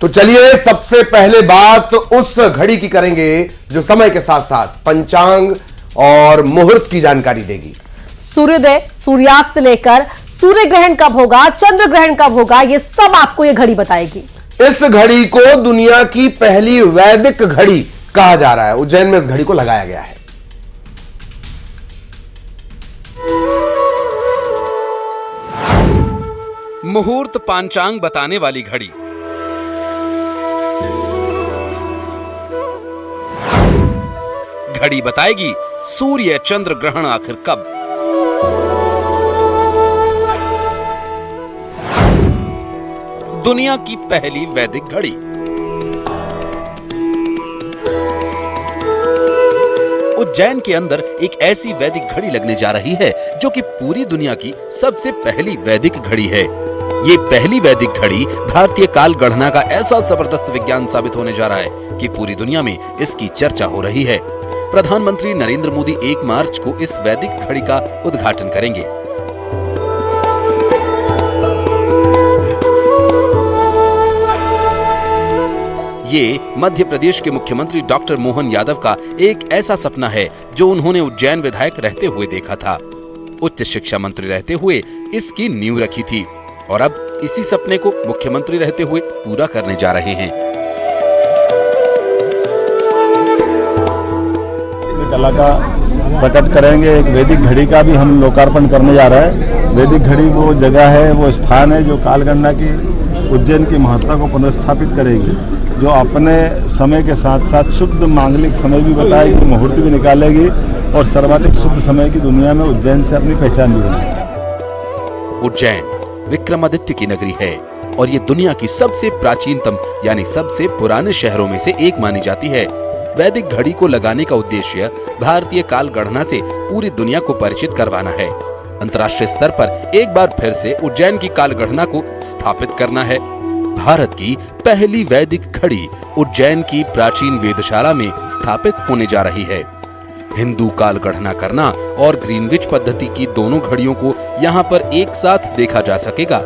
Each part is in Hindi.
तो चलिए सबसे पहले बात उस घड़ी की करेंगे जो समय के साथ साथ पंचांग और मुहूर्त की जानकारी देगी। सूर्योदय, सूर्यास्त से लेकर सूर्य ग्रहण कब होगा, चंद्र ग्रहण कब होगा, ये सब आपको ये घड़ी बताएगी। इस घड़ी को दुनिया की पहली वैदिक घड़ी कहा जा रहा है। उज्जैन में इस घड़ी को लगाया गया है। मुहूर्त पांचांग बताने वाली घड़ी। घड़ी बताएगी सूर्य चंद्र ग्रहण आखिर कब। दुनिया की पहली वैदिक घड़ी। उज्जैन के अंदर एक ऐसी वैदिक घड़ी लगने जा रही है जो कि पूरी दुनिया की सबसे पहली वैदिक घड़ी है। ये पहली वैदिक घड़ी भारतीय काल गणना का ऐसा जबरदस्त विज्ञान साबित होने जा रहा है कि पूरी दुनिया में इसकी चर्चा हो रही है। प्रधानमंत्री नरेंद्र मोदी 1 मार्च को इस वैदिक घड़ी का उद्घाटन करेंगे। ये मध्य प्रदेश के मुख्यमंत्री डॉक्टर मोहन यादव का एक ऐसा सपना है जो उन्होंने उज्जैन विधायक रहते हुए देखा था। उच्च शिक्षा मंत्री रहते हुए इसकी नींव रखी थी और अब इसी सपने को मुख्यमंत्री रहते हुए पूरा करने जा रहे हैं। कला का प्रकट करेंगे। एक वैदिक घड़ी का भी हम लोकार्पण करने जा रहे हैं। वैदिक घड़ी वो जगह है, वो स्थान है जो कालगणना की उज्जैन की महत्ता को पुनर्स्थापित करेगी, जो अपने समय के साथ साथ शुद्ध मांगलिक समय भी बताएगी, मुहूर्त भी निकालेगी और सर्वाधिक शुद्ध समय की दुनिया में उज्जैन से अपनी पहचान भी बनाएगी। उज्जैन विक्रमादित्य की नगरी है और ये दुनिया की सबसे प्राचीनतम यानी सबसे पुराने शहरों में से एक मानी जाती है। वैदिक घड़ी को लगाने का उद्देश्य भारतीय काल गणना से पूरी दुनिया को परिचित करवाना है। अंतर्राष्ट्रीय स्तर पर एक बार फिर से उज्जैन की काल गणना को स्थापित करना है। भारत की पहली वैदिक घड़ी उज्जैन की प्राचीन वेधशाला में स्थापित होने जा रही है। हिंदू काल गणना करना और ग्रीनविच पद्धति की दोनों घड़ियों को यहाँ पर एक साथ देखा जा सकेगा।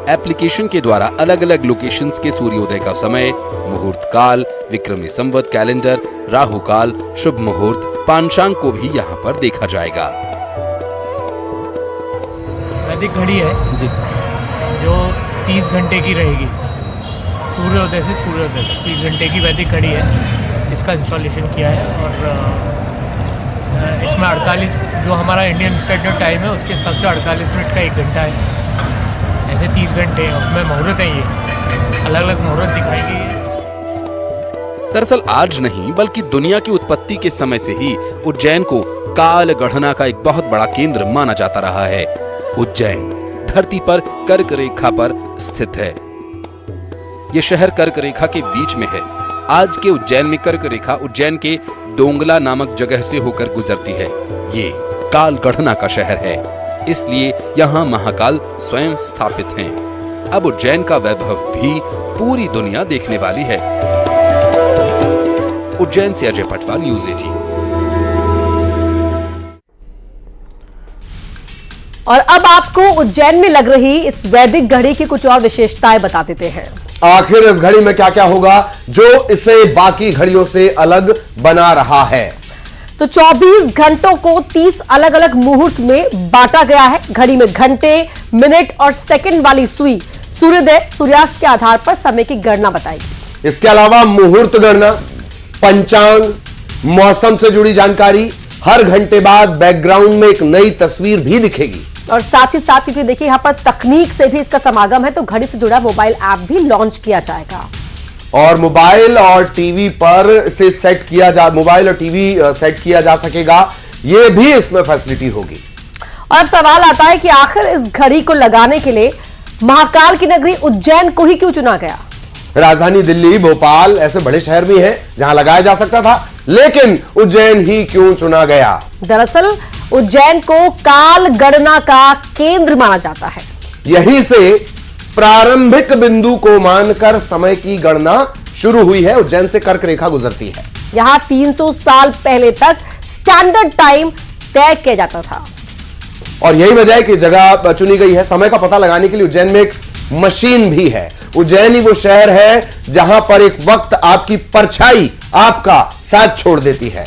एप्लीकेशन के द्वारा अलग अलग लोकेशंस के सूर्योदय का समय, मुहूर्त काल, विक्रमी संवत कैलेंडर, राहु काल, शुभ मुहूर्त, पांचांग को भी यहाँ पर देखा जाएगा। वैदिक घड़ी है जी, जो 30 घंटे की रहेगी। सूर्योदय से सूर्योदय तक 30 घंटे की वैदिक घड़ी है, जिसका इंस्टॉलेशन किया है। और इसमें 48 जो हमारा इंडियन स्टैंडर्ड टाइम है उसके हिसाब से 48 मिनट का 1 घंटा है। ऐसे 30 घंटे हैं, उसमें मुहूर्त है, ये अलग अलग मुहूर्त दिखाएंगे। दरअसल आज नहीं बल्कि दुनिया की उत्पत्ति के समय से ही उज्जैन को काल गणना का एक बहुत बड़ा केंद्र माना जाता रहा है। उज्जैन धरती पर कर्क रेखा पर स्थित है। ये शहर कर्क रेखा के बीच में है। आज के उज्जैन में कर्क रेखा उज्जैन के डोंगला नामक जगह से होकर गुजरती है। ये काल गणना का शहर है, इसलिए यहाँ महाकाल स्वयं स्थापित हैं। अब उज्जैन का वैभव भी पूरी दुनिया देखने वाली है। उज्जैन से अजय पटवा, न्यूज़ 18। और अब आपको उज्जैन में लग रही इस वैदिक घड़ी की कुछ और विशेषताएं बता देते हैं। आखिर इस घड़ी में क्या क्या होगा जो इसे बाकी घड़ियों से अलग बना रहा है। तो 24 घंटों को 30 अलग अलग मुहूर्त में बांटा गया है। घड़ी में घंटे, मिनट और सेकंड वाली सुई सूर्योदय, सूर्यास्त के आधार पर समय की गणना बताएगी। इसके अलावा मुहूर्त गणना, पंचांग, मौसम से जुड़ी जानकारी, हर घंटे बाद बैकग्राउंड में एक नई तस्वीर भी दिखेगी। और साथ ही साथ क्योंकि देखिए यहाँ पर तकनीक से भी इसका समागम है, तो घड़ी से जुड़ा मोबाइल ऐप भी लॉन्च किया जाएगा। और मोबाइल और टीवी पर इसे सेट किया जा मोबाइल और टीवी सेट किया जा सकेगा, यह भी इसमें फैसिलिटी होगी। और अब सवाल आता है कि आखिर इस घड़ी को लगाने के लिए महाकाल की नगरी उज्जैन को ही क्यों चुना गया। राजधानी दिल्ली, भोपाल ऐसे बड़े शहर भी हैं जहां लगाया जा सकता था, लेकिन उज्जैन ही क्यों चुना गया। दरअसल उज्जैन को काल गणना का केंद्र माना जाता है। यहीं से प्रारंभिक बिंदु को मानकर समय की गणना शुरू हुई है। उज्जैन से कर्क रेखा गुजरती है। यहां 300 साल पहले तक स्टैंडर्ड टाइम तय किया जाता था। और यही वजह है कि जगह चुनी गई है। समय का पता लगाने के लिए उज्जैन में एक मशीन भी है। उज्जैन ही वो शहर है जहां पर एक वक्त आपकी परछाई आपका साथ छोड़ देती है।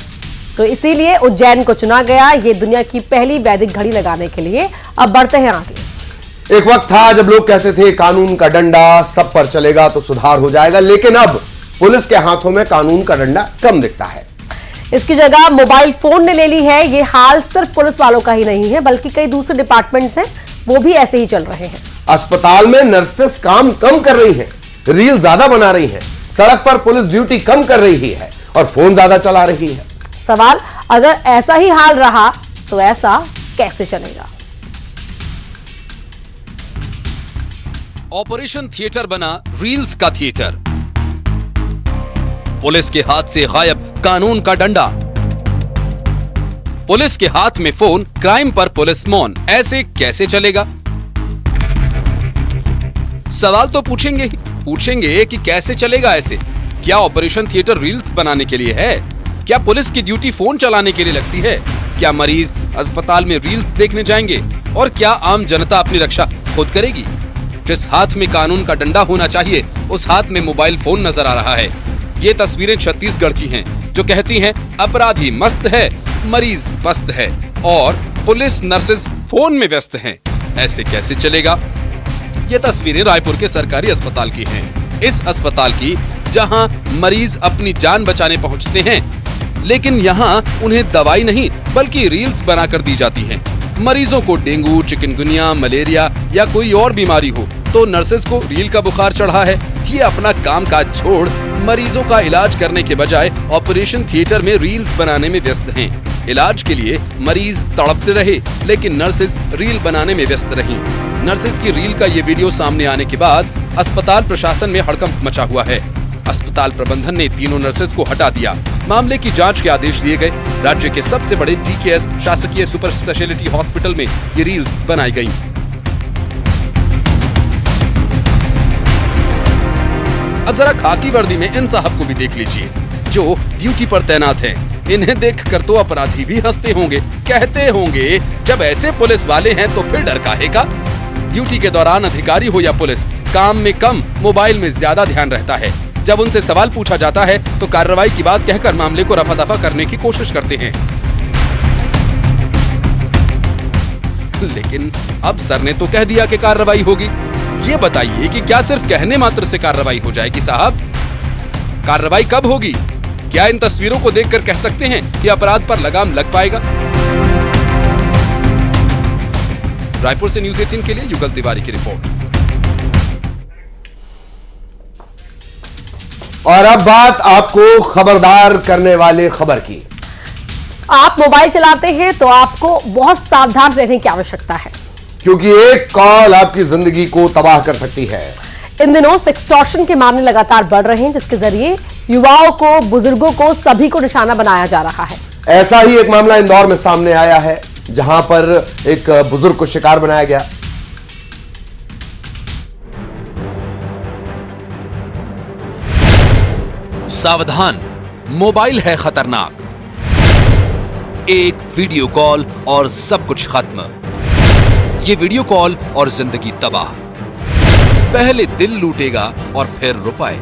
तो इसीलिए उज्जैन को चुना गया ये दुनिया की पहली वैदिक घड़ी लगाने के लिए। अब बढ़ते हैं आगे। एक वक्त था जब लोग कहते थे कानून का डंडा सब पर चलेगा तो सुधार हो जाएगा, लेकिन अब पुलिस के हाथों में कानून का डंडा कम दिखता है। इसकी जगह मोबाइल फोन ने ले ली है। ये हाल सिर्फ पुलिस वालों का ही नहीं है, बल्कि कई दूसरे डिपार्टमेंट्स हैं, वो भी ऐसे ही चल रहे हैं। अस्पताल में नर्सेस काम कम कर रही हैं, रील ज्यादा बना रही हैं, सड़क पर पुलिस ड्यूटी कम कर रही है और फोन ज्यादा चला रही है। सवाल, अगर ऐसा ही हाल रहा तो ऐसा कैसे चलेगा? ऑपरेशन थिएटर बना रील्स का थिएटर। पुलिस के हाथ से गायब कानून का डंडा। पुलिस के हाथ में फोन, क्राइम पर पुलिस मौन। ऐसे कैसे चलेगा? सवाल तो पूछेंगे कि कैसे चलेगा ऐसे? क्या ऑपरेशन थिएटर रील्स बनाने के लिए है? क्या पुलिस की ड्यूटी फोन चलाने के लिए लगती है? क्या मरीज अस्पताल में रील्स देखने जाएंगे? और क्या आम जनता अपनी रक्षा खुद करेगी? जिस हाथ में कानून का डंडा होना चाहिए उस हाथ में मोबाइल फोन नजर आ रहा है। ये तस्वीरें छत्तीसगढ़ की हैं, जो कहती हैं अपराधी मस्त है, मरीज पस्त है और पुलिस नर्सेस फोन में व्यस्त हैं। ऐसे कैसे चलेगा? ये तस्वीरें रायपुर के सरकारी अस्पताल की हैं। इस अस्पताल की जहां मरीज अपनी जान बचाने पहुंचते हैं, लेकिन यहां उन्हें दवाई नहीं बल्कि रील्स बनाकर दी जाती हैं। मरीजों को डेंगू, चिकनगुनिया, मलेरिया या कोई और बीमारी हो तो नर्सेस को रील का बुखार चढ़ा है। ये अपना कामकाज छोड़ मरीजों का इलाज करने के बजाय ऑपरेशन थिएटर में रील्स बनाने में व्यस्त हैं। इलाज के लिए मरीज तड़पते रहे, लेकिन नर्सेस रील बनाने में व्यस्त रहीं। नर्सेस की रील का ये वीडियो सामने आने के बाद अस्पताल प्रशासन में हड़कंप मचा हुआ है। अस्पताल प्रबंधन ने तीनों नर्सेस को हटा दिया। मामले की जांच के आदेश दिए गए। राज्य के सबसे बड़े DKS शासकीय सुपर स्पेशलिटी हॉस्पिटल में ये रील्स बनाई गई। अब जरा खाकी वर्दी में इन साहब को भी देख लीजिए, जो ड्यूटी पर तैनात हैं। इन्हें देखकर तो अपराधी भी हंसते होंगे, कहते होंगे जब ऐसे पुलिस वाले हैं तो फिर डर काहे का? ड्यूटी के दौरान अधिकारी हो या पुलिस, काम में कम, मोबाइल में ज्यादा ध्यान रहता है। जब उनसे सवाल पूछा जाता है तो कार्रवाई की बात कहकर मामले को रफा दफा करने की कोशिश करते हैं। लेकिन अब सर ने तो कह दिया कि कार्रवाई होगी। ये बताइए कि क्या सिर्फ कहने मात्र से कार्रवाई हो जाएगी साहब? कार्रवाई कब होगी? क्या इन तस्वीरों को देखकर कह सकते हैं कि अपराध पर लगाम लग पाएगा? रायपुर से न्यूज़ 18 के लिए युगल तिवारी की रिपोर्ट। और अब बात आपको खबरदार करने वाले खबर की। आप मोबाइल चलाते हैं तो आपको बहुत सावधान रहने की आवश्यकता है, क्योंकि एक कॉल आपकी जिंदगी को तबाह कर सकती है। इन दिनों सेक्सटॉर्शन के मामले लगातार बढ़ रहे हैं, जिसके जरिए युवाओं को, बुजुर्गों को, सभी को निशाना बनाया जा रहा है। ऐसा ही एक मामला इंदौर में सामने आया है, जहां पर एक बुजुर्ग को शिकार बनाया गया। सावधान, मोबाइल है खतरनाक। एक वीडियो कॉल और सब कुछ खत्म। ये वीडियो कॉल और जिंदगी तबाह। पहले दिल लूटेगा और फिर रुपए।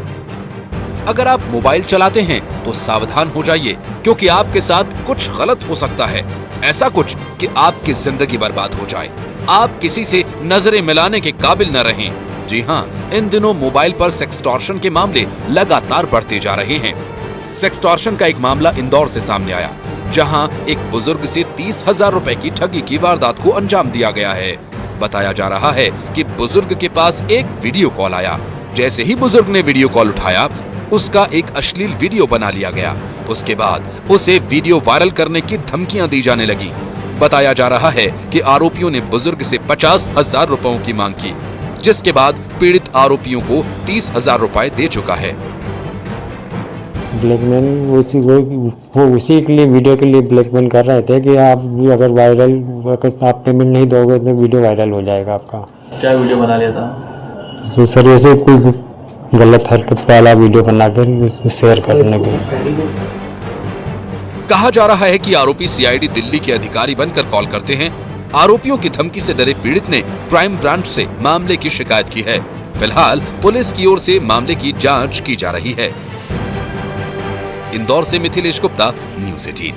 अगर आप मोबाइल चलाते हैं तो सावधान हो जाइए, क्योंकि आपके साथ कुछ गलत हो सकता है। ऐसा कुछ कि आपकी जिंदगी बर्बाद हो जाए, आप किसी से नजरें मिलाने के काबिल न रहें। जी हाँ, इन दिनों मोबाइल पर सेक्सटॉर्शन के मामले लगातार बढ़ते जा रहे हैं। सेक्सटॉर्शन का एक मामला इंदौर से सामने आया, जहां एक बुजुर्ग से 30,000 रुपए की ठगी की वारदात को अंजाम दिया गया है। बताया जा रहा है कि बुजुर्ग के पास एक वीडियो कॉल आया। जैसे ही बुजुर्ग ने वीडियो कॉल उठाया, उसका एक अश्लील वीडियो बना लिया गया। उसके बाद उसे वीडियो वायरल करने की धमकियां दी जाने लगी। बताया जा रहा है कि आरोपियों ने बुजुर्ग से 50,000 रुपयों की मांग की, जिसके बाद पीड़ित आरोपियों को 30,000 रुपए दे चुका है। ब्लैकमेल वो उसी के लिए, वीडियो के लिए ब्लैकमेल कर रहे थे कि आप अगर आप पेमेंट नहीं दोगे तो वीडियो वायरल हो जाएगा आपका। क्या वीडियो बना लिया था? तो सर ऐसे कोई गलत हरकत वाला वीडियो बना कर शेयर करने को। कहा जा रहा है कि आरोपी CID दिल्ली के अधिकारी बनकर कॉल करते हैं। आरोपियों की धमकी से डरे पीड़ित ने क्राइम ब्रांच से मामले की शिकायत की है। फिलहाल पुलिस की ओर से मामले की जांच की जा रही है। इंदौर से मिथिलेश गुप्ता, न्यूज़ 18।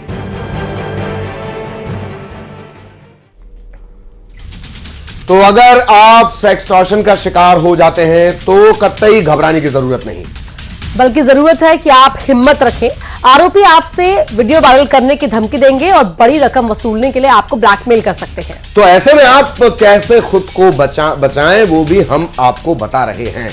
तो अगर आप सेक्सटॉर्शन का शिकार हो जाते हैं तो कतई घबराने की जरूरत नहीं, बल्कि जरूरत है कि आप हिम्मत रखें। आरोपी आपसे वीडियो वायरल करने की धमकी देंगे और बड़ी रकम वसूलने के लिए आपको ब्लैकमेल कर सकते हैं। तो ऐसे में आप कैसे खुद को बचाएं वो भी हम आपको बता रहे हैं।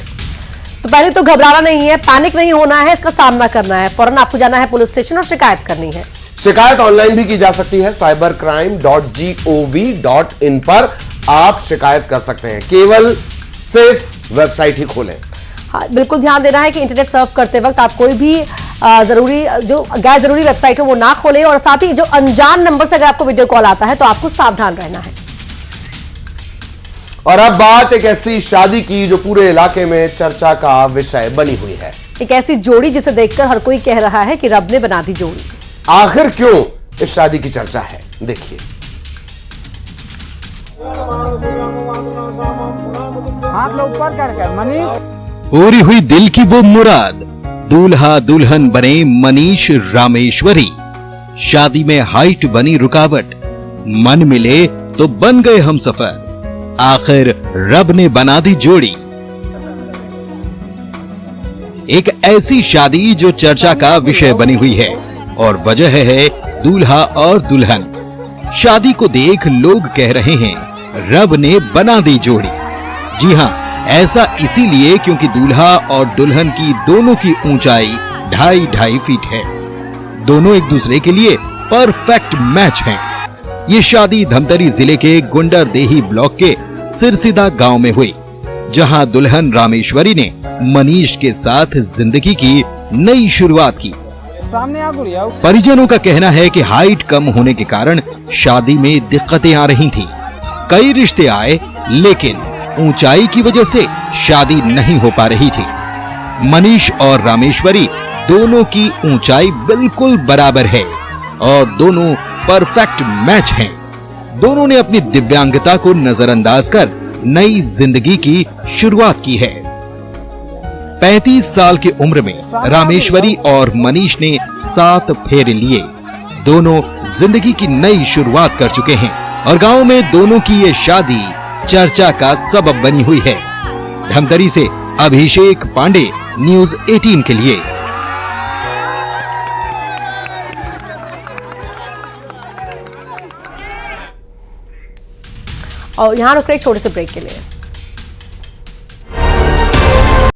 तो पहले तो घबराना नहीं है, पैनिक नहीं होना है, इसका सामना करना है। फौरन आपको जाना है पुलिस स्टेशन और शिकायत करनी है। शिकायत ऑनलाइन भी की जा सकती है। cybercrime.gov.in पर आप शिकायत कर सकते हैं। केवल सेफ वेबसाइट ही खोलें। हाँ, बिल्कुल ध्यान देना है कि इंटरनेट सर्फ करते वक्त आप कोई भी जरूरी जो गैर जरूरी वेबसाइट हो वो ना खोलें, और साथ ही जो अनजान नंबर से अगर आपको वीडियो कॉल आता है तो आपको सावधान रहना है। और अब बात एक ऐसी शादी की जो पूरे इलाके में चर्चा का विषय बनी हुई है। एक ऐसी जोड़ी जिसे देखकर हर कोई कह रहा है कि रब ने बना दी जोड़ी। आखिर क्यों इस शादी की चर्चा है, देखिए। हाथ लो ऊपर कर मनीष। पूरी हुई दिल की वो मुराद, दूल्हा दुल्हन बने मनीष रामेश्वरी। शादी में हाइट बनी रुकावट, मन मिले तो बन गए हमसफर। आखिर रब ने बना दी जोड़ी। एक ऐसी शादी जो चर्चा का विषय बनी हुई है और वजह है दूल्हा और दुल्हन। शादी को देख लोग कह रहे हैं रब ने बना दी जोड़ी। जी हां, ऐसा इसीलिए क्योंकि दूल्हा और दुल्हन की दोनों की ऊंचाई 2.5 फीट है। दोनों एक दूसरे के लिए परफेक्ट मैच हैं। ये शादी धमतरी जिले के गुंडरदेही ब्लॉक के सिरसिदा गांव में हुई, जहां दुल्हन रामेश्वरी ने मनीष के साथ जिंदगी की नई शुरुआत की। सामने आ गुड़िया। परिजनों का कहना है कि हाइट कम होने के कारण शादी में दिक्कतें आ रही थीं। कई रिश्ते आए लेकिन ऊंचाई की वजह से शादी नहीं हो पा रही थी। मनीष और रामेश्वरी दोनों की ऊंचाई बिल्कुल बराबर है और दोनों परफेक्ट मैच हैं। दोनों ने अपनी दिव्यांगता को नजरअंदाज कर नई जिंदगी की शुरुआत की है। 35 साल की उम्र में रामेश्वरी और मनीष ने 7 फेरे लिए। दोनों जिंदगी की नई शुरुआत कर चुके हैं और गांव में दोनों की ये शादी चर्चा का सबब बनी हुई है। धमतरी से अभिषेक पांडे, न्यूज़ 18 के लिए। और यहां रुक रहे एक छोटे से ब्रेक के लिए।